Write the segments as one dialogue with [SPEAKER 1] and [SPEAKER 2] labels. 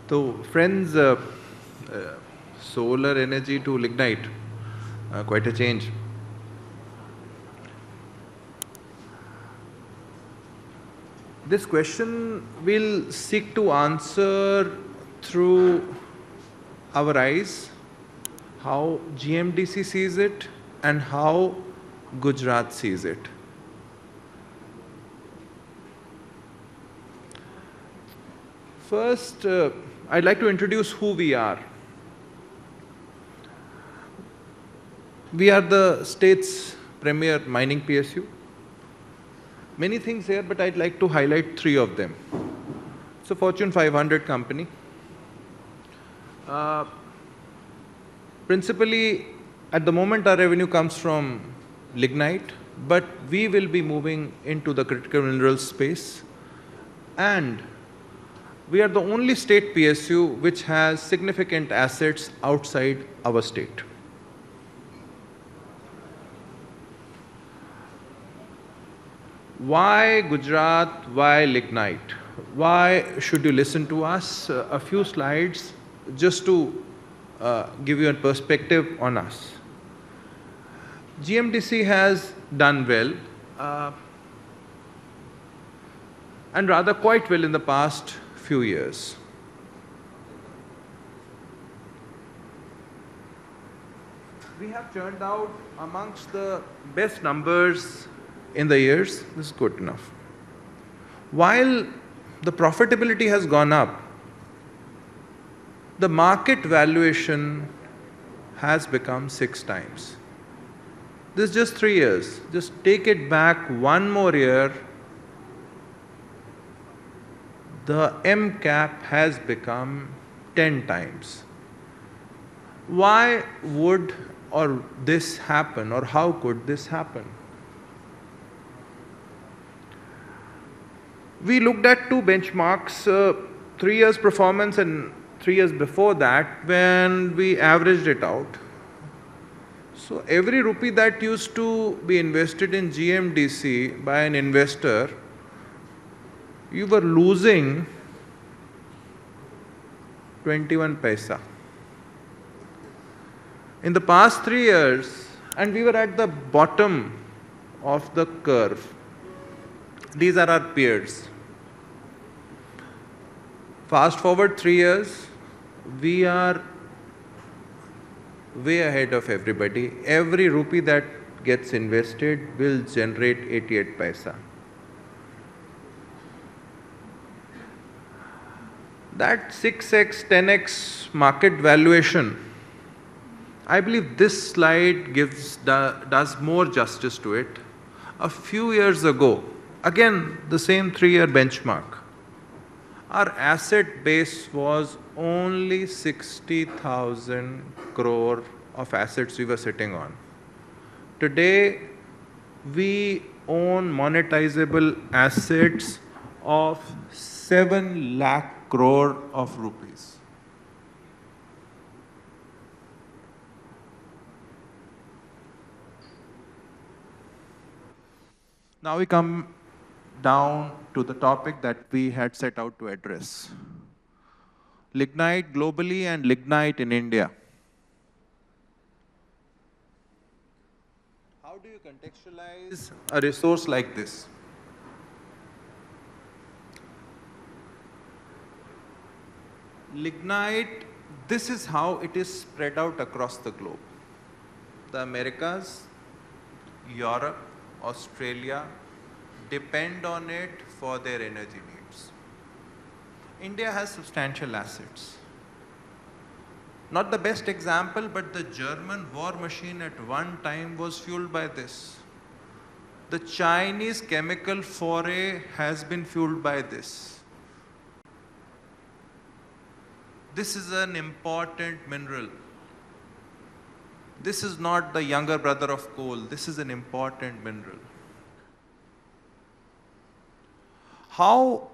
[SPEAKER 1] So, friends, solar energy to lignite, quite a change. This question we'll seek to answer through our eyes, how GMDC sees it and how Gujarat sees it. First, I'd like to introduce who we are. We are the state's premier mining PSU. Many things here, but I'd like to highlight three of them. It's a Fortune 500 company. Principally, at the moment, our revenue comes from lignite, but we will be moving into the critical minerals space. And we are the only state PSU which has significant assets outside our state. Why Gujarat? Why lignite? Why should you listen to us? A few slides just to give you a perspective on us. GMDC has done well and rather quite well in the past few years. We have churned out amongst the best numbers in the years. This is good enough. While the profitability has gone up, the market valuation has become 6 times. This is just 3 years. Just take it back one more year. The M cap has become 10 times. Why would or this happen, or how could this happen? We looked at 2 benchmarks, 3 years performance and 3 years before that, when we averaged it out. So every rupee that used to be invested in GMDC by an investor, you were losing 21 paisa. In the past 3 years, and we were at the bottom of the curve. These are our peers. Fast forward 3 years, we are way ahead of everybody. Every rupee that gets invested will generate 88 paisa. That 6x, 10x market valuation, I believe this slide does more justice to it. A few years ago, again the same 3-year benchmark, our asset base was only 60,000 crore of assets we were sitting on. Today, we own monetizable assets of 7 lakh crore of rupees. Now we come down to the topic that we had set out to address. Lignite globally and lignite in India. How do you contextualize a resource like this? Lignite, this is how it is spread out across the globe. The Americas, Europe, Australia depend on it for their energy needs. India has substantial assets. Not the best example, but the German war machine at one time was fueled by this. The Chinese chemical foray has been fueled by this. This is an important mineral. This is not the younger brother of coal. This is an important mineral. How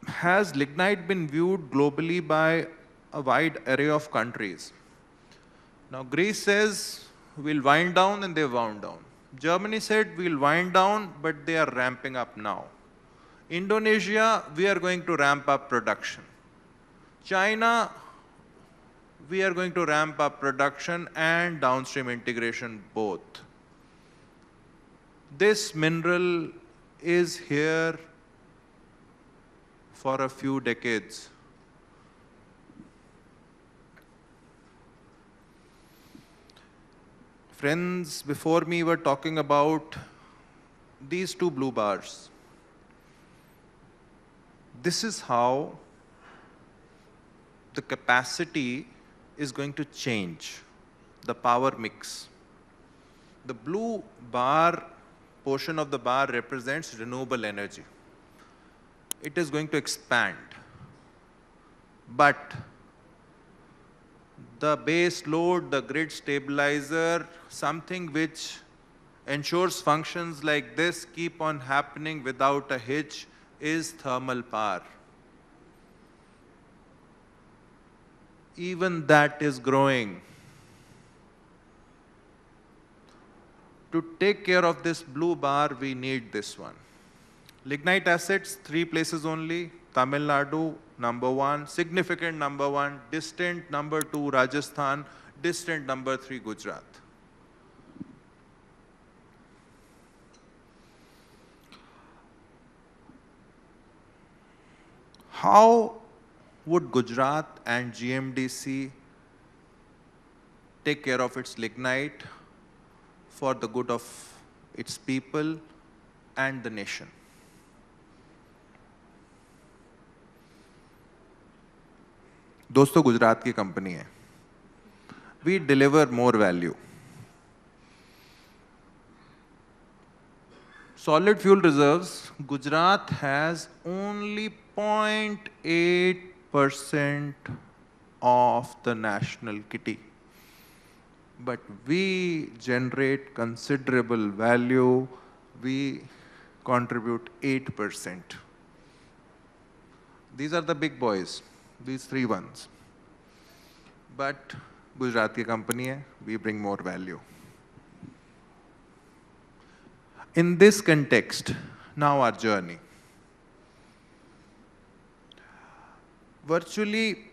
[SPEAKER 1] has lignite been viewed globally by a wide array of countries? Now, Greece says we'll wind down, and they wound down. Germany said we'll wind down, but they are ramping up now. Indonesia, we are going to ramp up production. China, we are going to ramp up production and downstream integration both. This mineral is here for a few decades. Friends before me were talking about these two blue bars. This is how the capacity is going to change, the power mix. The blue bar portion of the bar represents renewable energy. It is going to expand. But the base load, the grid stabilizer, something which ensures functions like this keep on happening without a hitch, is thermal power. Even that is growing. To take care of this blue bar, we need this one. Lignite assets, 3 places only. Tamil Nadu, number 1. Significant number 1. Distant number 2, Rajasthan. Distant number 3, Gujarat. How would Gujarat and GMDC take care of its lignite for the good of its people and the nation? दोस्तों, गुजरात की company है. We deliver more value. Solid fuel reserves, Gujarat has only 0.8% of the national kitty. But we generate considerable value. We contribute 8%. These are the big boys, these 3 ones. But Gujarat ki company hai, we bring more value. In this context, now our journey. Virtually,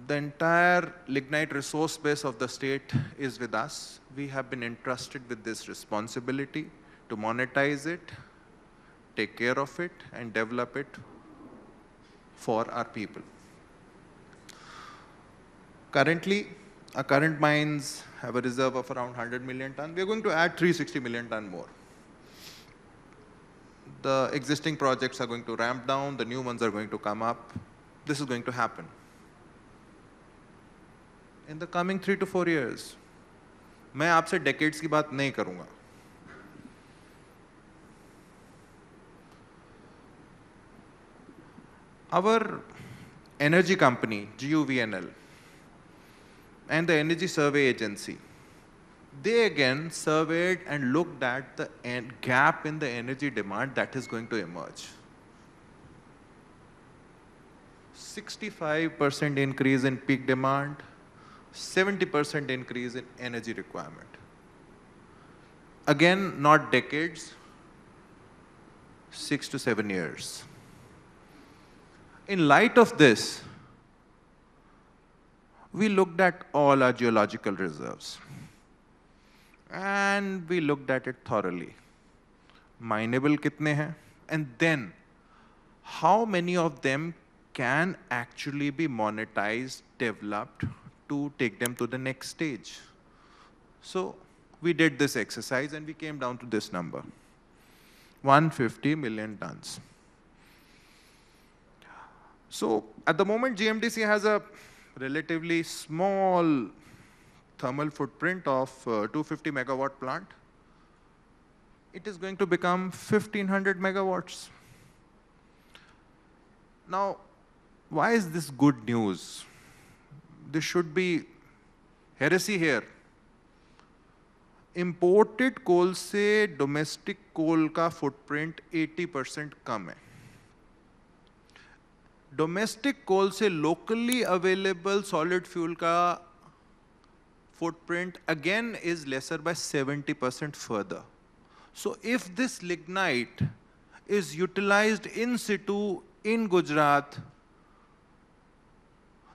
[SPEAKER 1] the entire lignite resource base of the state is with us. We have been entrusted with this responsibility to monetize it, take care of it, and develop it for our people. Currently, our current mines have a reserve of around 100 million ton. We are going to add 360 million ton more. The existing projects are going to ramp down, the new ones are going to come up. This is going to happen. In the coming 3 to 4 years, मैं आपसे decades की बात नहीं करूँगा. Our energy company, GUVNL, and the Energy Survey Agency, they again surveyed and looked at the gap in the energy demand that is going to emerge. 65% increase in peak demand, 70% increase in energy requirement. Again, not decades, 6 to 7 years. In light of this, we looked at all our geological reserves. And we looked at it thoroughly. Mineable kitne hain? And then, how many of them can actually be monetized, developed, to take them to the next stage? So, we did this exercise and we came down to this number. 150 million tons. So, at the moment, GMDC has a relatively small thermal footprint of 250 megawatt plant. It is going to become 1500 megawatts. Now, why is this good news? This should be heresy here. Imported coal से domestic coal का footprint 80% कम है. Domestic coal से locally available solid fuel का footprint again is lesser by 70% further. So if this lignite is utilized in situ in Gujarat,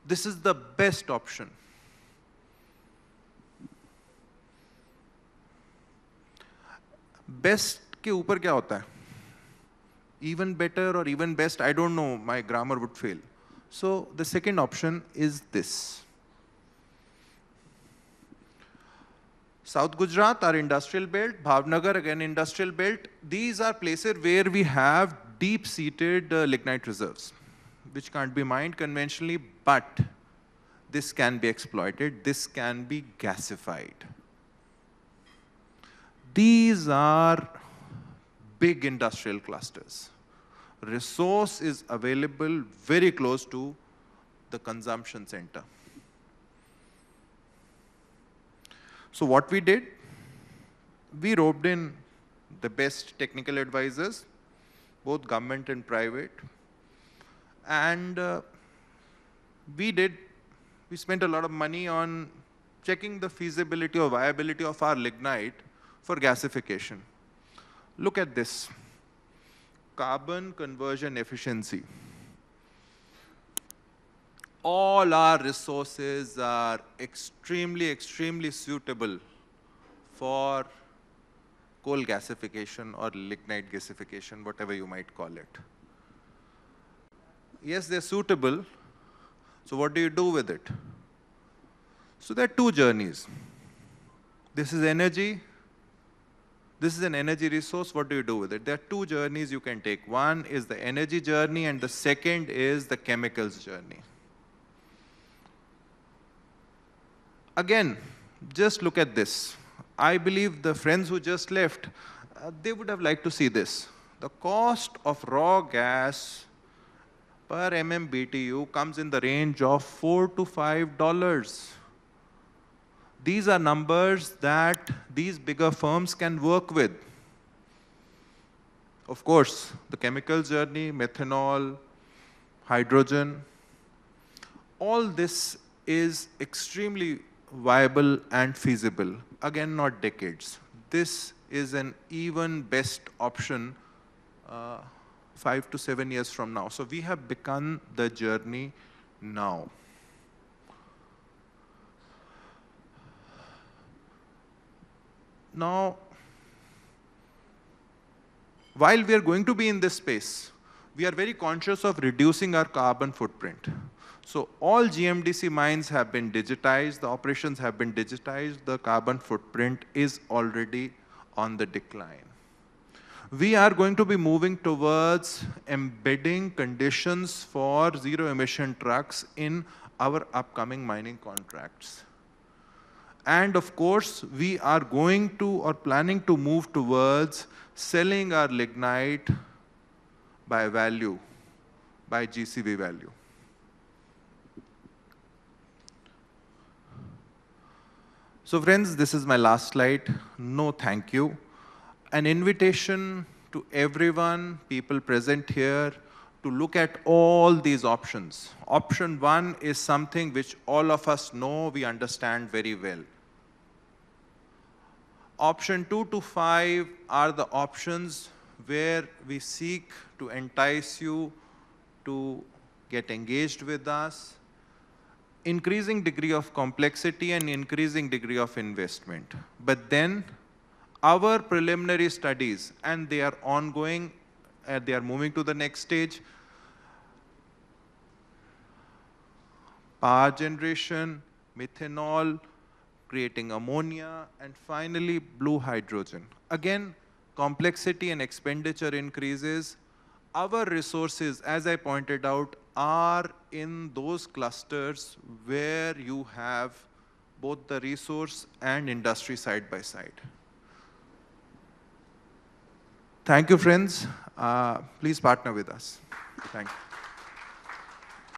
[SPEAKER 1] This is the best option. Best के ऊपर क्या होता है? Even better or even best, I don't know, my grammar would fail. So the second option is this. South Gujarat, our industrial belt, Bhavnagar, again industrial belt, these are places where we have deep-seated lignite reserves, which can't be mined conventionally, but this can be exploited, this can be gasified. These are big industrial clusters. Resource is available very close to the consumption center. So what we did, we roped in the best technical advisors, both government and private, and we spent a lot of money on checking the feasibility or viability of our lignite for gasification. Look at this, carbon conversion efficiency. All our resources are extremely, extremely suitable for coal gasification or lignite gasification, whatever you might call it. Yes, they're suitable. So what do you do with it? So there are two journeys. This is energy. This is an energy resource. What do you do with it? There are two journeys you can take. One is the energy journey, and the second is the chemicals journey. Again, just look at this. I believe the friends who just left, they would have liked to see this. The cost of raw gas per MMBTU comes in the range of $4 to $5. These are numbers that these bigger firms can work with. Of course, the chemical journey, methanol, hydrogen, all this is extremely viable and feasible. Again, not decades. This is an even best option 5 to 7 years from now. So we have begun the journey now. Now, while we are going to be in this space, we are very conscious of reducing our carbon footprint. So all GMDC mines have been digitized, the operations have been digitized, the carbon footprint is already on the decline. We are going to be moving towards embedding conditions for zero emission trucks in our upcoming mining contracts. And of course, we are going to or planning to move towards selling our lignite by value, by GCV value. So friends, this is my last slide. No thank you. An invitation to everyone, people present here, to look at all these options. Option 1 is something which all of us know, we understand very well. Option 2 to 5 are the options where we seek to entice you to get engaged with us, increasing degree of complexity and increasing degree of investment. But then our preliminary studies, and they are ongoing, they are moving to the next stage, power generation, methanol, creating ammonia, and finally blue hydrogen. Again, complexity and expenditure increases. Our resources, as I pointed out, are in those clusters where you have both the resource and industry side by side. Thank you, friends. Please partner with us. Thank you.